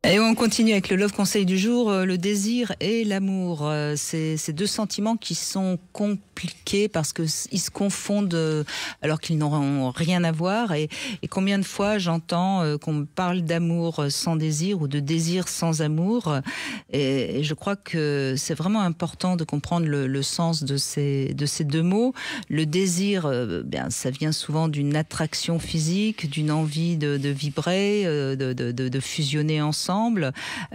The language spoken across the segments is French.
Et on continue avec le Love Conseil du jour, le désir et l'amour. C'est ces deux sentiments qui sont compliqués parce qu'ils se confondent alors qu'ils n'auront rien à voir. Et combien de fois j'entends qu'on me parle d'amour sans désir ou de désir sans amour. Et je crois que c'est vraiment important de comprendre le sens de ces deux mots. Le désir, bien, ça vient souvent d'une attraction physique, d'une envie de vibrer, de fusionner ensemble.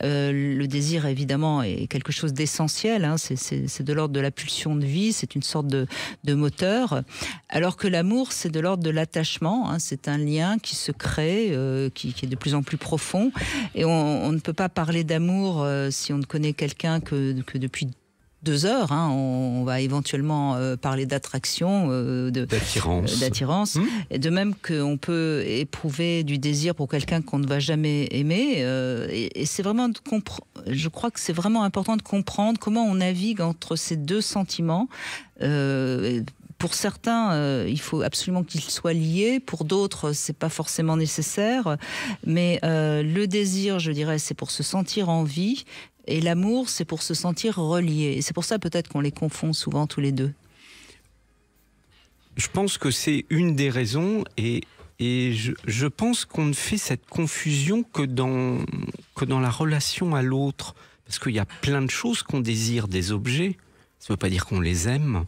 Le désir, évidemment, est quelque chose d'essentiel. Hein. C'est de l'ordre de la pulsion de vie, c'est une sorte de moteur. Alors que l'amour, c'est de l'ordre de l'attachement. Hein. C'est un lien qui se crée, qui est de plus en plus profond. Et on ne peut pas parler d'amour si on ne connaît quelqu'un que depuis 2 heures, hein. On va éventuellement parler d'attraction, d'attirance. Et de même qu'on peut éprouver du désir pour quelqu'un qu'on ne va jamais aimer. Et c'est vraiment, je crois que c'est vraiment important de comprendre comment on navigue entre ces deux sentiments. Pour certains, il faut absolument qu'ils soient liés. Pour d'autres, c'est pas forcément nécessaire. Mais le désir, je dirais, c'est pour se sentir en vie. Et l'amour, c'est pour se sentir relié. Et c'est pour ça peut-être qu'on les confond souvent tous les deux. Je pense que c'est une des raisons. Et je pense qu'on ne fait cette confusion que dans la relation à l'autre. Parce qu'il y a plein de choses qu'on désire, des objets. Ça ne veut pas dire qu'on les aime.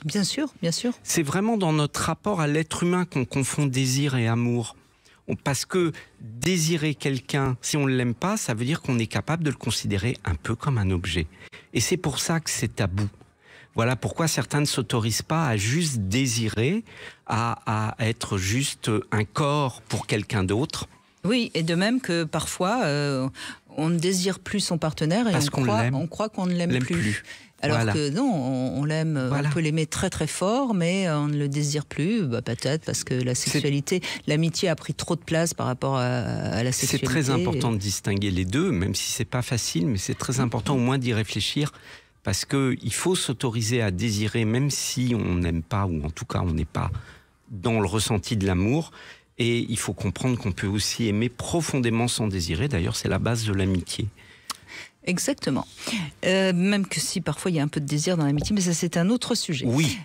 Bien sûr, bien sûr. C'est vraiment dans notre rapport à l'être humain qu'on confond désir et amour. Parce que désirer quelqu'un, si on ne l'aime pas, ça veut dire qu'on est capable de le considérer un peu comme un objet. Et c'est pour ça que c'est tabou. Voilà pourquoi certains ne s'autorisent pas à juste désirer, à être juste un corps pour quelqu'un d'autre. Oui, et de même que parfois, on ne désire plus son partenaire et on croit qu'on ne l'aime plus. Alors voilà. Que non, on l'aime, voilà. On peut l'aimer très très fort, mais on ne le désire plus, peut-être parce que la sexualité, l'amitié a pris trop de place par rapport à la sexualité. C'est très important de distinguer les deux, même si c'est pas facile, mais c'est très important au moins d'y réfléchir, parce qu'il faut s'autoriser à désirer, même si on n'aime pas, ou en tout cas on n'est pas dans le ressenti de l'amour. Et il faut comprendre qu'on peut aussi aimer profondément sans désirer. D'ailleurs, c'est la base de l'amitié. Exactement. Même que si parfois il y a un peu de désir dans l'amitié, mais ça c'est un autre sujet. Oui.